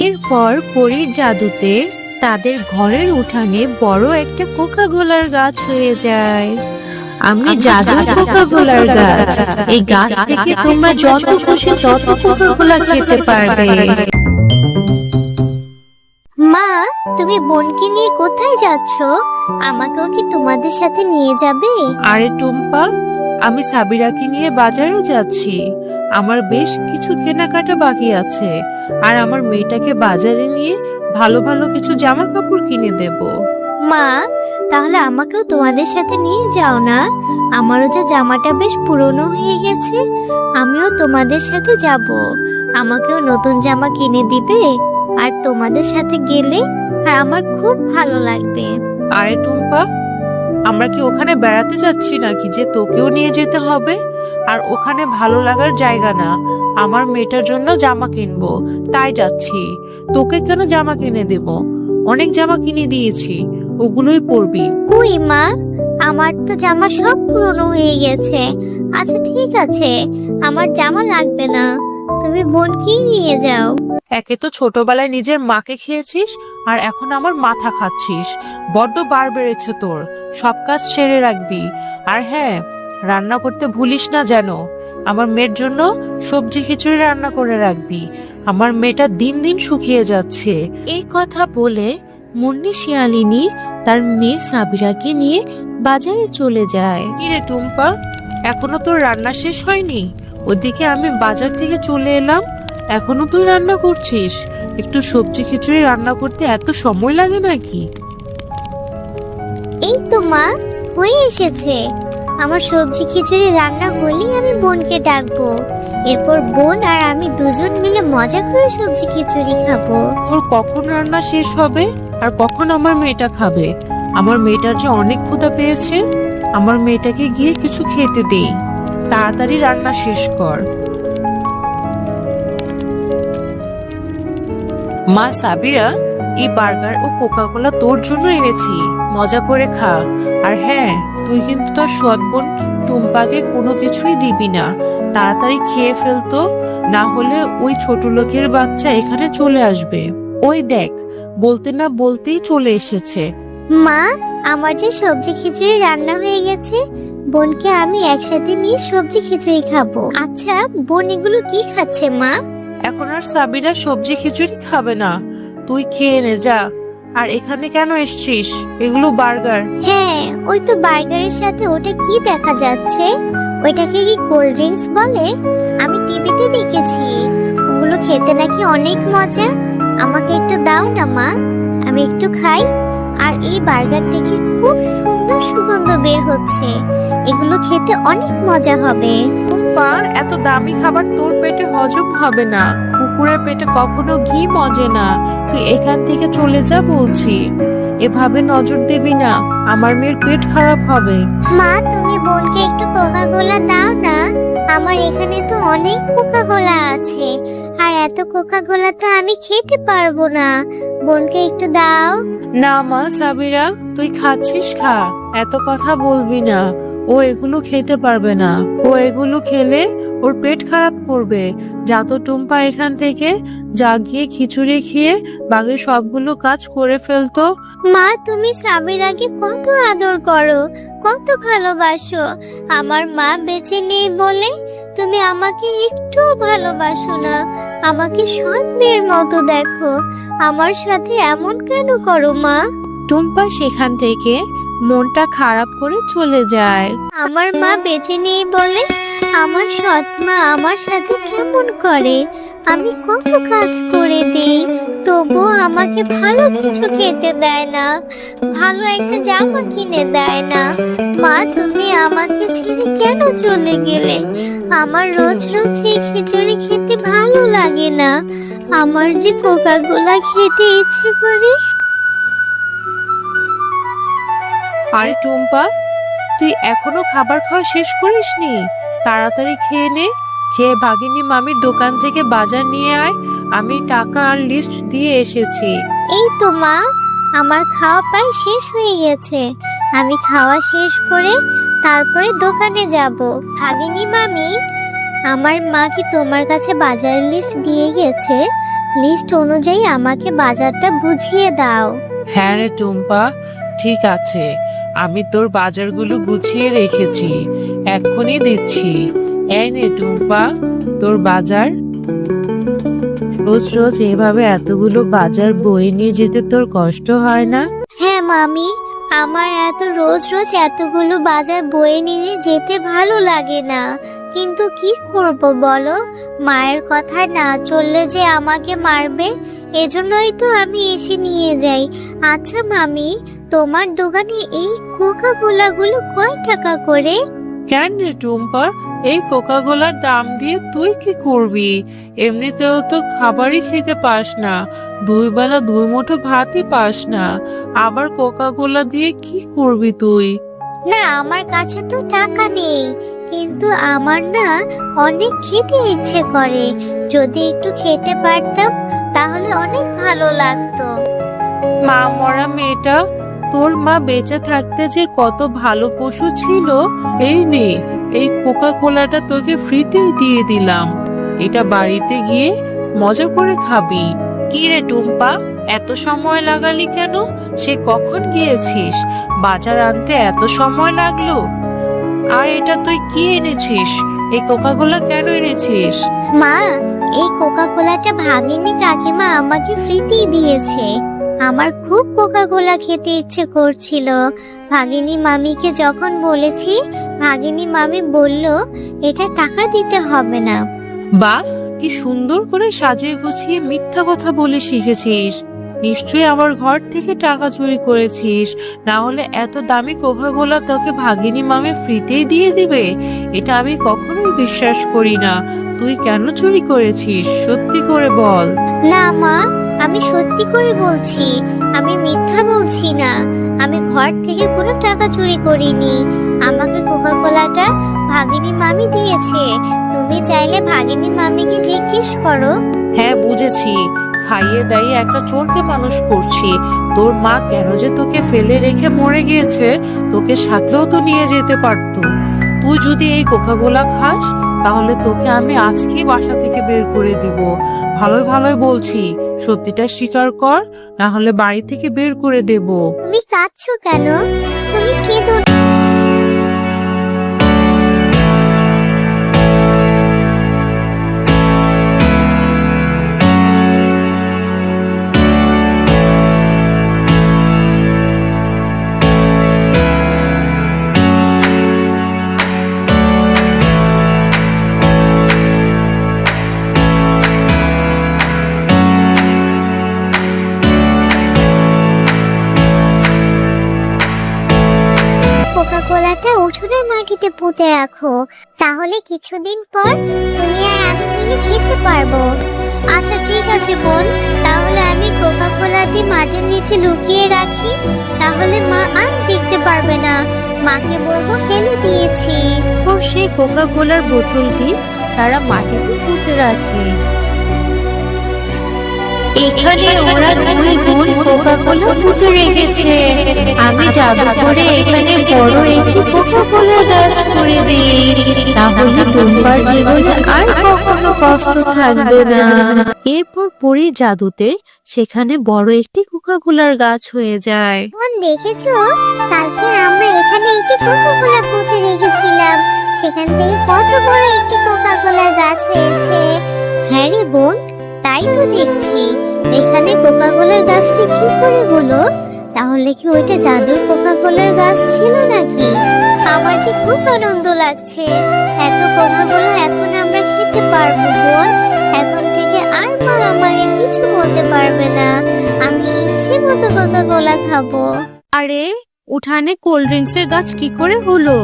এরপর পরীর জাদুতে তাদের ঘরের উঠানে বড় একটা কোকাকোলার গাছ হয়ে যায়। আমি জাদু কোকাকোলার গাছ, এই গাছ থেকে তোমরা যত খুশি তত কোকাকোলা খেতে পারবে। মা, তুমি বোনকে নিয়ে কোথায় যাচ্ছ? আমাকেও কি তোমাদের সাথে নিয়ে যাবে? আরে টুম্পা, আমি সাবিরাকে নিয়ে বাজারে যাচ্ছি। আমার বেশ কিছু কেনাকাটা বাকি আছে, আর আমার মেয়েটাকে বাজারে নিয়ে ভালো ভালো কিছু জামা কাপড় কিনে দেব। মা, তাহলে আমাকেও তোমাদের সাথে নিয়ে যাও না। আমারও যে জামাটা বেশ পুরনো হয়ে গেছে, আমিও তোমাদের সাথে যাব। আমাকেও নতুন জামা কিনে দিবে, আর তোমাদের সাথে গেলে আমার খুব ভালো লাগবে। আরে টুম্পা, আমরা কি ওখানে বেড়াতে যাচ্ছি নাকি যে তোকেও নিয়ে যেতে হবে? আর ওখানে ভালো লাগার জায়গা না। আমার মেয়েটার জন্য জামা কিনবো, তাই যাচ্ছি। তোকে কেন জামা কিনে দেব? অনেক জামা কিনে দিয়েছি, ওগুলোই পরবি। কই মা, আমার তো জামা সব পুরনো হয়ে গেছে। আচ্ছা ঠিক আছে, আমার জামা লাগবে না, তুমি বোনকেই নিয়ে যাও। একে তো ছোটবেলায় নিজের মাকে খেয়েছিস, আর এখন আমার মাথা খাচ্ছিস। বড্ড বার বেড়েছে তোর, সব কাজ ছেড়ে রাখবি। আর হ্যাঁ, রান্না করতে ভুলিস না যেন। আমার মেয়ের জন্য সবজি খিচুড়ি রান্না করে রাখবি। আমার মেয়েটা দিন দিন শুকিয়ে যাচ্ছে। এই কথা বলে মুন্নি শিয়ালিনী তার মেয়ে সাবিরাকে নিয়ে বাজারে চলে যায়। কিরে টুম্পা, এখনো তোর রান্না শেষ হয়নি? ওদিকে আমি বাজার থেকে চলে এলাম, এখনো তুই রান্না করছিস? একটু সবজি খিচুড়ি রান্না করতে এত সময় লাগে নাকি? এই তো মা, হয়ে এসেছে। আমার সবজি খিচুড়ি রান্না হলেই আমি বোনকে ডাকবো। এরপর বোন আর আমি দুজন মিলে মজা করে সবজি খিচুড়ি খাবো। ওর কখন রান্না শেষ হবে আর কখন আমার মেয়েটা খাবে? আমার মেয়েটার যে অনেক ক্ষুধা পেয়েছে। আমার মেয়েটাকে গিয়ে কিছু খেতে দেই। তাড়াতাড়ি রান্না শেষ কর। মা সাবিরা, এই বার্গার ও কোকাকোলা তোর জন্য এনেছি, মজা করে খা। আর হ্যাঁ, তুই কিন্তু তোর সৎ বোন টুম্পাকে কোনো কিছুই দিবি না। তাড়াতাড়ি খেয়ে ফেলতো, না হলে ওই ছোট লোকের বাচ্চা এখানে চলে আসবে। ওই দেখ, বলতে না বলতেই চলে এসেছে। মা, আমার যে সবজি খিচুড়ি রান্না হয়ে গেছে, বোনকে আমি একসাথে নিয়ে সবজি খিচুড়ি খাবো। আচ্ছা, বোন এগুলো কি খাচ্ছে মা? এখন আর সাবিরা সবজি খিচুড়ি খাবে না, তুই খেয়ে নে যা। আর এখানে কেন এসছিস? এগুলো বার্গার। হ্যাঁ, ওই তো বার্গারের সাথে ওটা কি দেখা যাচ্ছে? ওইটাকে কি কোল্ড ড্রিঙ্কস বলে? আমি টিভিতে দেখেছি, ওগুলো খেতে নাকি অনেক মজা। আমাকে একটু দাও না মা, আমি একটু খাই। আর এই বার্গার থেকে খুব সুন্দর সুগন্ধ বের হচ্ছে, এগুলো খেতে অনেক মজা হবে। টুম্পা, এত দামি খাবার তোর পেটে হজম হবে না। কুকুরের পেটে কখনো ঘি মজে না। তুই এখান থেকে চলে যা বলছি। এভাবে নজর দিবি না, আমার মেয়ের পেট খারাপ হবে। মা, তুমি বোনকে একটু কোকাকোলা দাও না। আমার এখানে তো অনেক কোকাকোলা আছে, আর এত কোকাকোলা তো আমি খেতে পারবো না। বোনকে একটু দাও। না মা সাবিরা, তুই খাচ্ছিস খা, এত কথা বলবি না। ও এগুলো খেতে পারবে না। ও এগুলো খেলে ওর পেট খারাপ করবে। যা তো টুম্পা এখান থেকে, যা গিয়ে খিচুড়ি খেয়ে বাকি সবগুলো কাজ করে ফেলতো। মা, তুমি সাবিরাকে কত আদর করো, কত ভালোবাসো। আমার মা বেঁচে নেই বলে তুমি আমাকে একটু ভালোবাসো না, আমাকে সৎ মেয়ের মতো দেখো। আমার সাথে এমন কেন করো মা? টুম্পা সেখান থেকে মনটা খারাপ করে চলে যায়। আমার মা বেঁচে নেই বলে আমার সৎ মা আমার সাথে কেমন করে। আমি কত কাজ করে দিই, তবুও আমাকে ভালো কিছু খেতে দেয় না, ভালো একটা জামা কিনে দেয় না। মা, তুমি আমাকে ছেড়ে কেন চলে গেলে? আমার রোজ রোজ এই খিচুড়ি খেতে ভালো লাগে না, আমার যে কোকাকোলা খেতে ইচ্ছে করে। আরে টুম্পা, তুই এখনো খাবার খাওয়া শেষ করিসনি? তাড়াতাড়ি খেয়ে নে। খেয়ে ভাগিনী মামির দোকান থেকে বাজার নিয়ে আয়। আমি টাকা আর লিস্ট দিয়ে এসেছি। এই তো মা, আমার খাওয়া প্রায় শেষ হয়ে গেছে। আমি খাওয়া শেষ করে তারপরে দোকানে যাব। ভাগিনী মামি, আমার মা কি তোমার কাছে বাজারের লিস্ট দিয়ে গেছে? লিস্ট অনুযায়ী আমাকে বাজারটা বুঝিয়ে দাও। হ্যাঁ রে টুম্পা, ঠিক আছে, আমি তোর বাজারগুলো গুছিয়ে রেখেছি, এক্ষুনি দিচ্ছি। এই নে টুম্পা, তোর বাজার। রোজ রোজ এভাবে এতগুলো বাজার বয়ে নিয়ে যেতে তোর কষ্ট হয় না? হ্যাঁ মামি, আমার রোজ রোজ এতগুলো বাজার বয়ে নিয়ে যেতে ভালো লাগে না, কিন্তু কি করব বলো, মায়ের কথায় না চললে যে আমাকে মারবে, এজন্যই তো আমি এসে নিয়ে যাই। আচ্ছা মামি, তোমার দোকানে এই কোকা কোলাগুলো কয় টাকা করে? কেন রে টুম্পা, এই কোকাকোলার দাম দিয়ে তুই কি করবি? এমনিতেও তো খাবারই খেতে পাস না, 2 বেলা 2 মুঠো ভাতই পাস না, আবার কোকাকোলা দিয়ে কি করবি তুই? না, আমার কাছে তো টাকা নেই, কিন্তু আমার না অনেক খেতে ইচ্ছে করে, যদি একটু খেতে পারতাম তাহলে অনেক ভালো লাগতো। মা মরা মেয়েটা, তোর মা বেঁচে থাকতে যে কত ভালো পশু ছিল। এই নে, এই কোকাকোলাটা তোকে ফ্রিতেই দিয়ে দিলাম, এটা বাড়িতে গিয়ে মজা করে খাবি। কি রে টুম্পা, এত সময় লাগালি কেন? সে কখন গিয়েছিস? বাজার আনতে এত সময় লাগলো? আর এটা তুই কি এনেছিস? এই কোকাকোলা কেন এনেছিস? মা, এই কোকা কোলাটা ভাগিনী কাকিমা আমাকে ফ্রিতেই দিয়েছে। আমার খুব কোকা কোলা খেতে ইচ্ছে করছিল। ভাগিনী মামিকে যখন বলেছি, ভাগিনী মামি বলল এটা টাকা দিতে হবে না। বাহ, কি সুন্দর করে সাজিয়ে গুছিয়ে মিথ্যা কথা বলে শিখেছিস। নিশ্চয়ই আমার ঘর থেকে টাকা চুরি করেছিস, না হলে এত দামি কোকাকোলা তোকে ভাগিনী মামি ফ্রিতেই দিয়ে দিবে? এটা আমি কখনোই বিশ্বাস করি না। তুই কেন চুরি করেছিস, সত্যি করে বল। না মা, আমি সত্যি করে বলছি, আমি মিথ্যা বলছি না। আমি ঘর থেকে কোনো টাকা চুরি করিনি। আমাকে কোকা কোলাটা ভাগিনী মামি দিয়েছে। তুমি চাইলে ভাগিনী মামিকে জিজ্ঞেস করো। হ্যাঁ বুঝেছি, খাইয়ে দাইয়ে একটা চোরকে মানুষ করছি। তোর মা কেন যে তোকে ফেলে রেখে মরে গিয়েছে, তোকে সাথেও তো নিয়ে যেতে পারতো। তুই যদি এই কোকাকোলা খাস, তাহলে তোকে আমি আজকেই বাসা থেকে বের করে দিব। ভালোই ভালোই বলছি, সত্যিটা স্বীকার কর, না হলে বাড়ি থেকে বের করে দেব। তুমি কাঁদছো কেন? তুমি কেঁদো না। কোকা কোলাটা উঠোনের মাটিতে পুঁতে রাখো, তাহলে কিছুদিন পর তুমি আর আমি মিলে খেতে পারবো। আচ্ছা ঠিক আছে বোন, তাহলে আমি কোকা কোলাটি মাটির নিচে লুকিয়ে রাখি, তাহলে মা আর দেখতে পারবে না। মাকে বলবো ফেলে দিয়েছি। এরপর সেই কোকা কোলার বোতলটি তারা মাটিতে পুঁতে রাখে। এখানে ওরা 2 গুণ কোকা কোলা পুঁতে রেখেছে। আমি জাদু করে এখানে বড় একটি কোকা কোলার গাছ করে দিই, তাহলে টুম্পার জীবনে আর কখনো কষ্ট থাকবে না। এরপর পরীর জাদুতে সেখানে বড় একটি কোকা কোলার গাছ হয়ে যায়। বোন দেখেছো, কালকে আমরা এখানে একটি কোকা কোলা পুঁতে রেখেছিলাম, সেখান থেকে কত বড় একটি কোকা কোলার গাছ হয়েছে। হ্যাঁ রে বোন, তাই তো দেখছি। এখানে কোকা কোলার গাছটি কি করে হলো? তাহলে কি ওইটা জাদুর কোকা কোলার গাছ ছিল নাকি? আমার যে খুব আনন্দ লাগছে। এত কোকা কোলা এখন আমরা খেতে পারবো বোন। এখন থেকে আর মা আমাকে কিছু বলতে পারবে না। আমি ইচ্ছে মতো কোকা কোলা খাবো। আরে, উঠানে কোল্ড ড্রিঙ্কসের গাছ কি করে হলো?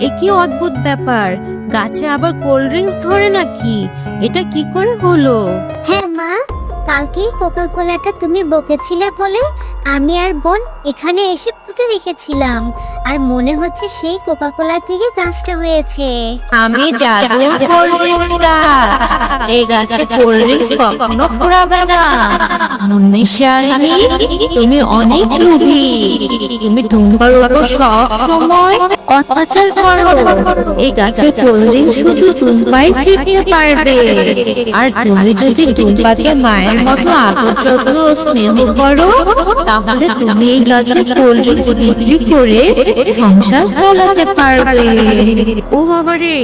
এ কি অদ্ভুত ব্যাপার, গাছে আবার কোল্ড ড্রিঙ্কস ধরে নাকি? এটা কি করে হলো? হ্যাঁ মা, কালকে কোকা কোলাটা তুমি বকেছিলে বলে আমি আর বোন এখানে এসে পুঁতে রেখেছিলাম। আর মনে হচ্ছে সেই কোকা কোলা থেকে গাছটা হয়েছে। আমি জাদুর কোল্ড ড্রিঙ্কস গাছ, এই গাছে কোল্ড ড্রিঙ্কস কখনো ফুরাবে না। মুন্নিশালিনী, তুমি অনেক লোভী, তুমি টুম্পার উপর সব সময় অত্যাচার করো। এই গাছে কোল্ড ড্রিঙ্কস শুধু টুম্পাই খেতে পারবে। আর তুমি যদি টুম্পাকে মায়ের মতো আদর যত্ন ও স্নেহ করো, তাহলে তুমি এই গাছে কোল্ড ড্রিঙ্কস বিক্রি করে সংসার চালাতে পারবে। ও বাবারে,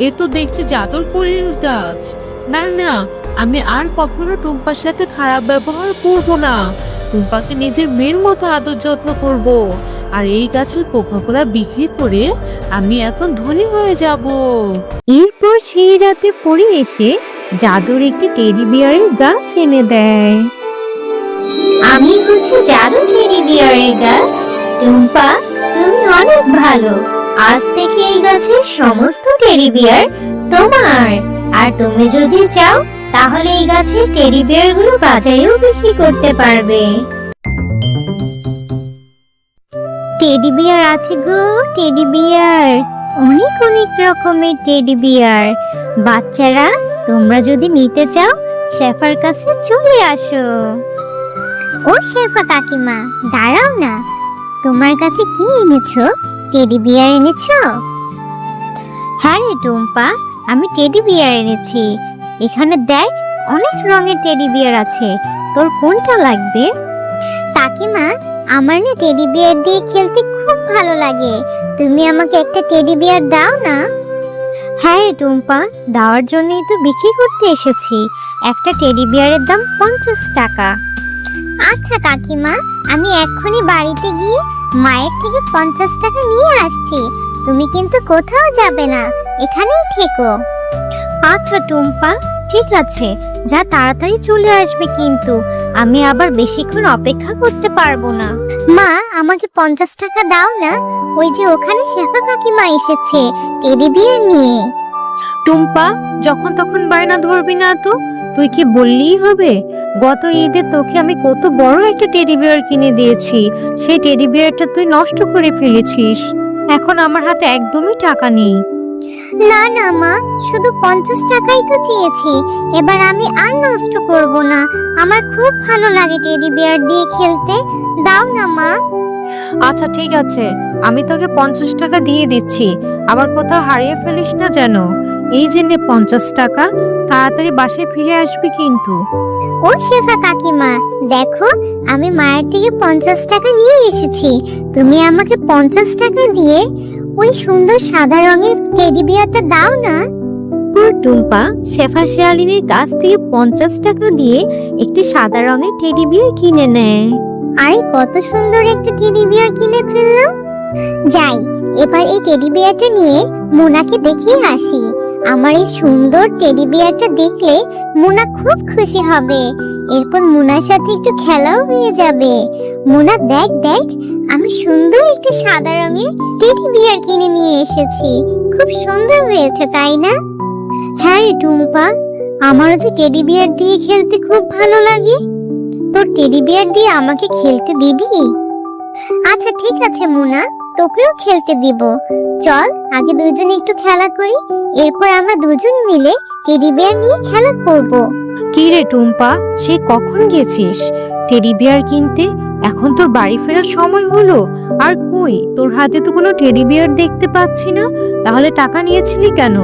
এ তো দেখছি জাদুর কোল্ড ড্রিঙ্কস গাছ। না না, আমি আর কখনো টুম্পার সাথে খারাপ ব্যবহার করব না। টুম্পাকে নিজের মেয়ের মতো আদর যত্ন করব। আর এই গাছের কোকা কোলা বিক্রি করে আমি এখন ধনী হয়ে যাব। এরপর সেই রাতে পড়ে এসে জাদুর একটি টেডি বিয়ারের গাছ এনে দেয়। আমি হচ্ছে জাদু টেডি বিয়ারের গাছ। টুম্পা, তুমি অনেক ভালো। আজ থেকে এই গাছের সমস্ত টেডি বিয়ার তোমার। আর তুমি যদি চাও তাহলে এই গাছের টেডি বিয়ার গুলো বাজারেও বিক্রি করতে পারবে। টেডি বিয়ার আছে গো, টেডি বিয়ার, অনেক অনেক রকমের টেডি বিয়ার। বাচ্চারা, তোমরা যদি নিতে চাও শেফার কাছে চলে আসো। ও শেফা কাকিমা, দাঁড়াও না, তোমার কাছে কি এনেছো? টেডি বিয়ার এনেছো? হ্যাঁ রে টুম্পা, আমি টেডি বিয়ার এনেছি। এখানে দেখ, অনেক রঙের টেডি বিয়ার আছে, তোর কোনটা লাগবে? কাকিমা, আমার না টেডি বিয়ার দিয়ে খেলতে খুব ভালো লাগে। তুমি আমাকে একটা টেডি বিয়ার দাও না। হ্যাঁ রে টুম্পা, দেওয়ার জন্যই তো বিক্রি করতে এসেছি। একটা টেডি বিয়ারের দাম 50 টাকা। আচ্ছা কাকিমা, আমি এক্ষুনি বাড়িতে গিয়ে মায়ের থেকে 50 টাকা নিয়ে আসছি। তুমি কিন্তু কোথাও যাবে না, এখানেই থেকো। আচ্ছা টুম্পা, ঠিক আছে, যা তাড়াতাড়ি চলে আসবে, কিন্তু আমি আবার বেশিক্ষণ অপেক্ষা করতে পারবো না। মা, আমাকে 50 টাকা দাও না, ওই যে ওখানে শেফা কাকিমা এসেছে টেডি বিয়ার নিয়ে। টুম্পা, যখন তখন বায়না ধরবি না তো। তুই কি বললেই হবে? গত ঈদে তোকে আমি কত বড় একটা টেডি বিয়ার কিনে দিয়েছি, সেই টেডি বিয়ারটা তুই নষ্ট করে ফেলেছিস। এখন আমার হাতে একদমই টাকা নেই। না না মা, শুধু 50 টাকাই তো চেয়েছি। এবার আমি আর নষ্ট করব না। আমার খুব ভালো লাগে টেডি বিয়ার দিয়ে খেলতে। দাও না মা। আচ্ছা ঠিক আছে, আমি তোকে 50 টাকা দিয়ে দিচ্ছি, আবার কোথাও হারিয়ে ফেলিস না যেন। এই যে নে 50 টাকা, তাড়াতাড়ি বাসায় ফিরে আসবি কিন্তু। ও শেফা কাকিমা, দেখো, আমি মায়ের থেকে 50 টাকা নিয়ে এসেছি। তুমি আমাকে 50 টাকা দিয়ে ওই সুন্দর সাদা রঙের টেডি বিয়ারটা দাও না। টুম্পা শেফা শিয়ালিনীর কাছ থেকে 50 টাকা দিয়ে একটি সাদা রঙের টেডি বিয়ার কিনে নেয়। আরে কত সুন্দর একটা টেডি বিয়ার কিনে ফেললাম। যাই, এবার এই টেডি বিয়ারটা নিয়ে মোনাকে দেখিয়ে আসি। আমার এই সুন্দর টেডি বিয়ারটা দেখলে মোনা খুব খুশি হবে। এরপর মোনার সাথে একটু খেলাও হয়ে যাবে। মোনা দেখ দেখ, আমি সুন্দর একটা সাদা রঙের টেডি বিয়ার কিনে নিয়ে এসেছি। খুব সুন্দর হয়েছে, তাই না? হ্যাঁ রে টুম্পা, আমারও যে টেডি বিয়ার দিয়ে খেলতে খুব ভালো লাগে। তোর টেডি বিয়ার দিয়ে আমাকে খেলতে দিবি? আচ্ছা ঠিক আছে মোনা, তোকেও খেলতে দিব। চল আগে দুজনে একটু খেলা করি, এরপর আমরা দুজন মিলে টেডি বিয়ার নিয়ে খেলা করব। কি রে টুম্পা, সে কখন গেছিস টেডি বিয়ার কিনতে? এখন তোর বাড়ি ফেরার সময় হলো, আর কই তোর হাতে তো কোনো টেডি বিয়ার দেখতে পাচ্ছি না। তাহলে টাকা নিয়েছিলি কেন?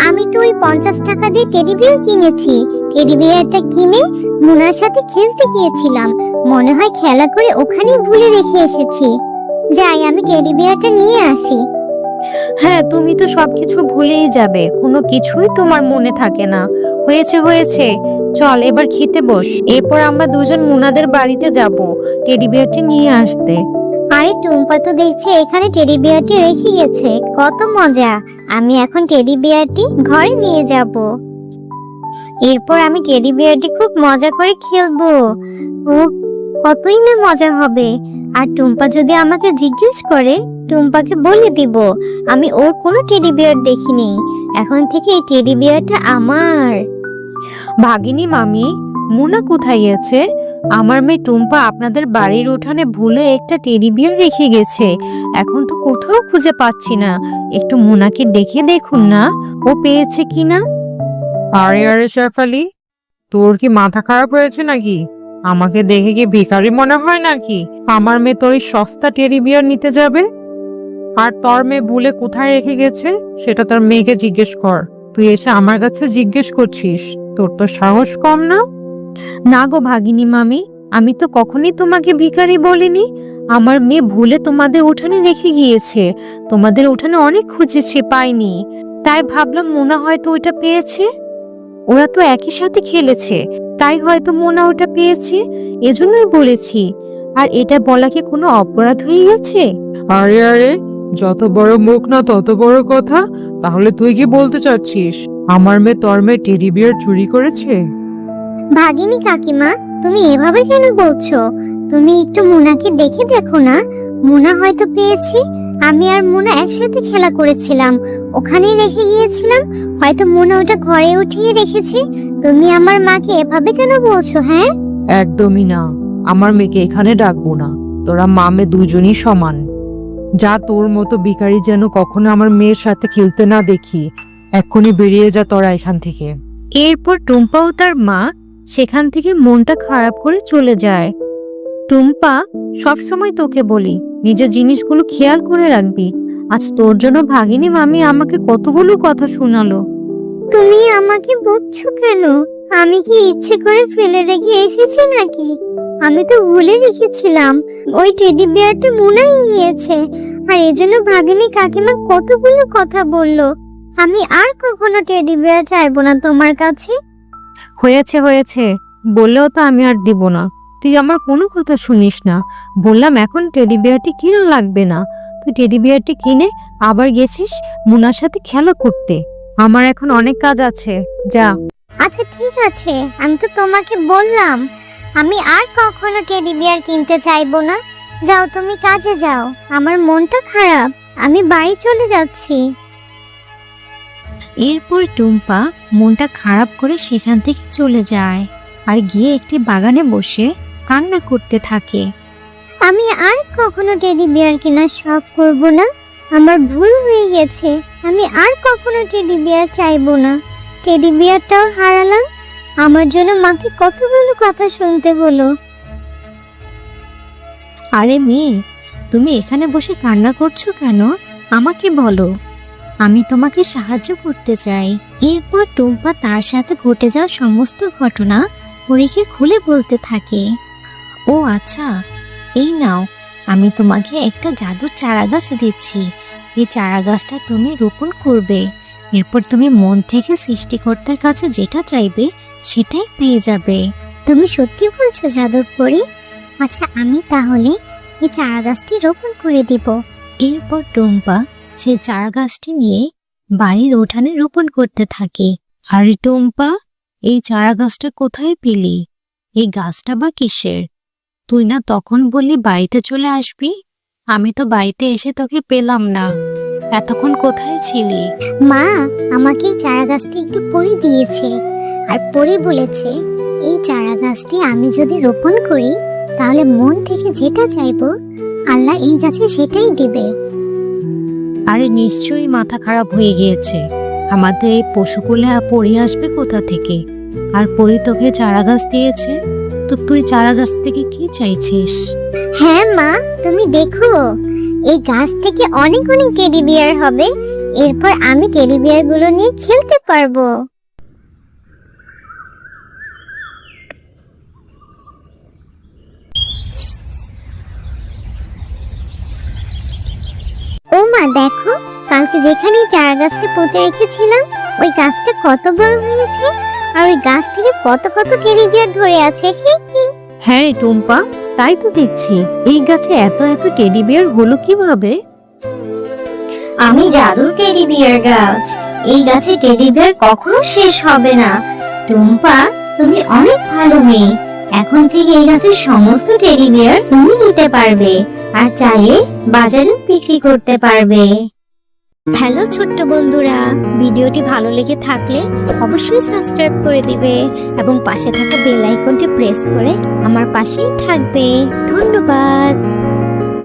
আমি তো ওই 50 টাকা দিয়ে টেডি বিয়ার কিনেছি। টেডি বিয়ারটা কিনে মোনার সাথে খেলতে গিয়েছিলাম, মনে হয় খেলা করে ওখানেই ভুলে রেখে এসেছি। যাই, আমি টেডি বিয়ারটা নিয়ে আসি। হ্যাঁ, তুমি তো সবকিছু ভুলেই যাবে, কোনো কিছুই তোমার মনে থাকে না। হয়েছে হয়েছে, চল এবার খেতে বস, এরপর আমরা দুজন মুনাদের বাড়িতে যাব টেডি বিয়ারটি নিয়ে আসতে। আরে টুম্পা তো দেখছি এখানে টেডি বিয়ারটি রেখে গেছে, কত মজা। আমি এখন টেডি বিয়ারটি ঘরে নিয়ে যাব। এরপর আমি টেডি বিয়ারটি খুব মজা করে খেলবো। ও কতই না মজা হবে। আর টুম্পা যদি আমাকে জিজ্ঞেস করে, টুম্পাকে বলে দিব আমি ওর কোনো টেডি বিয়ার দেখিনি। এখন থেকে এই টেডি বিয়ারটা আমার। ভাগিনী মামি, মুনা কোথায় গেছে? আমার মেয়ে টুম্পা আপনাদের বাড়ির উঠানে ভুলে একটা টেডি বিয়ার রেখে গেছে। এখন তো কোথাও খুঁজে পাচ্ছি না। একটু মোনাকে দেখে দেখুন না, ও পেয়েছে কিনা। আরে আরে শেফালি, তোর কি মাথা খারাপ হয়েছে নাকি? আমাকে দেখে কি ভিখারি মনে হয় নাকি? আমার মেয়ে তোর এই সস্তা টেডি বিয়ার নিতে যাবে? আর তোর মেয়ে ভুলে কোথায় রেখে গেছে সেটা তোর মেয়েকে জিজ্ঞেস কর। তুই এসে আমার কাছে জিজ্ঞেস করছিস? তোর তো সাহস কম না? না গো ভাগিনী মামি, আমি তো কখনোই তোমাকে ভিখারি বলিনি। আমার মেয়ে ভুলে তোমাদের উঠানে রেখে গিয়েছে। তোমাদের উঠানে অনেক খুঁজেছি, পাইনি। তাই ভাবলাম মোনা হয়তো ওইটা পেয়েছে। ওরা তো একই সাথে খেলেছে, তাই হয়তো মোনা ওটা পেয়েছে, এজন্যই বলেছি। আর এটা বলা কি কোনো অপরাধ হয়ে গেছে? আরে আরে, যত বড় মুখ না তত বড় কথা। তাহলে তুই কি বলতে চাচ্ছিস আমার মেয়ে তোর মেয়ে টেডি বিয়ার চুরি করেছে? ভাগিনী কাকিমা, তুমি এভাবে কেন বলছো? তুমি একটু মোনাকে দেখে দেখো না, মোনা হয়তো পেয়েছে। আমি আর মোনা একসাথে খেলা করেছিলাম, ওখানেই রেখে গিয়েছিলাম। হয়তো মোনা ওটা ঘরে উঠিয়ে রেখেছে। তুমি আমার মাকে এভাবে কেন বলছো? হ্যাঁ, একদমই না। আমার মেয়েকে এখানে ডাকবো না। তোরা মা মেয়ে দুজনই সমান। যা, তোর মতো ভিখারি যেন কখনো আমার মেয়ের সাথে খেলতে না দেখি। এক্ষুনি বেরিয়ে যা তোরা এখান থেকে। এরপর টুম্পা ও তার মা সেখান থেকে মনটা খারাপ করে চলে যায়। টুম্পা, সবসময় তোকে বলি নিজের জিনিসগুলো খেয়াল করে রাখবি। আজ তোর জন্য ভাগিনী মামি আমাকে কতগুলো কথা শোনালো। তুমি আমাকে বকছো কেন? আমি কি ইচ্ছে করে ফেলে রেখে এসেছি নাকি? আমি তো ভুলে রেখেছিলাম। ওই টেডি বিয়ারটা মোনাই নিয়েছে, আর এজন্য ভাগিনী কাকিমা কতগুলো কথা বললো। আমি আর কখনো টেডি বিয়ার চাইবো না তোমার কাছে। হয়েছে হয়েছে, বললেও তো আমি আর দিব না। তুই আমার কোনো কথা শুনিস না। বললাম এখন টেডি বিয়ারটি কিনা লাগবে না। তুই টেডি বিয়ারটি কিনে আবার গেছিস মুনার সাথে খেলা করতে। আমার এখন অনেক কাজ আছে, যা। আচ্ছা ঠিক আছে, আমি তো তোমাকে বললাম আমি আর কখনো টেডি বিয়ার কিনতে চাইবো না। যাও, তুমি কাজে যাও। আমার মনটা খারাপ, আমি বাড়ি চলে যাচ্ছি। এরপর টুম্পা মনটা খারাপ করে সেখান থেকে চলে যায় আর গিয়ে একটি বাগানে বসে কান্না করতে থাকে। আমি আর কখনো টেডি বিয়ার কেনার শখ করব না। আমার ভুল হয়ে গেছে। আমি আর কখনো টেডি বিয়ার চাইবো না। টেডি বিয়ারটাও হারালাম। আমার জন্য মাকে কতগুলো কথা শুনতে হলো। আরে মেয়ে, তুমি এখানে বসে কান্না করছো কেন? আমাকে বলো, আমি তোমাকে সাহায্য করতে চাই। এরপর টুম্পা তার সাথে ঘটে যাওয়া সমস্ত ঘটনা পরীকে খুলে বলতে থাকে। ও আচ্ছা, এই নাও, আমি তোমাকে একটা জাদুর চারা গাছ দিচ্ছি। এই চারা গাছটা তুমি রোপণ করবে। এরপর তুমি মন থেকে সৃষ্টিকর্তার কাছে যেটা চাইবে সেটাই পেয়ে যাবে। তুমি সত্যি বলছো জাদুর পরী? আচ্ছা, আমি তাহলে এই চারা গাছটি রোপণ করে দিব। এরপর টুম্পা সেই চারা গাছটি নিয়ে বাড়ির উঠানে রোপণ করতে থাকে। আরে টুম্পা, এই চারা গাছটা কোথায় পেলি? এই গাছটা বা কিসের? তুই না তখন বললি বাড়িতে চলে আসবি? আমি তো বাড়িতে এসে তোকে পেলাম না। এতক্ষণ কোথায় ছিলি? মা আমাকে এই চারা গাছটি একটু পরী দিয়েছে, আর পরী বলেছে এই চারা গাছটি আমি যদি রোপণ করি তাহলে মন থেকে যেটা চাইবো আল্লাহ এই গাছে সেটাই দিবে। আরে নিশ্চয়ই মাথা খারাপ হয়ে গিয়েছে। আমাদের এই পশুকুলে পড়ে আসবে কোথা থেকে? আর পরি তোকে চারা গাছ দিয়েছে, তো তুই চারা গাছ থেকে কি চাইছিস? হ্যাঁ মা, তুমি দেখো এই গাছ থেকে অনেক অনেক টেডি বিয়ার হবে। এরপর আমি টেডি বিয়ার গুলো নিয়ে খেলতে পারবো। ও মা দেখো, কালকে যেখানে এই চারা গাছটা পুঁতে রেখেছিলাম ওই গাছটা কত বড় হয়েছে, আর ওই গাছ থেকে কত কত টেডি বিয়ার ধরে আছে। হি হি। হ্যাঁ রে টুম্পা, তাই তো দেখছি। এই গাছে এত এত টেডি বিয়ার হলো কিভাবে? আমি জাদুর টেডি বিয়ার গাছ। এই গাছে টেডি বিয়ার কখনো শেষ হবে না। টুম্পা, তুমি অনেক ভালো মেয়ে। এখন থেকে এই গাছের সমস্ত টেডি বিয়ার তুমি নিতে পারবে, আর চাইলে বাজারে বিক্রি করতে পারবে। হ্যালো ছোট্ট বন্ধুরা, ভিডিওটি ভালো লেগে থাকলে অবশ্যই সাবস্ক্রাইব করে দিবে এবং পাশে থাকা বেল আইকনটি প্রেস করে আমার পাশেই থাকবে। ধন্যবাদ।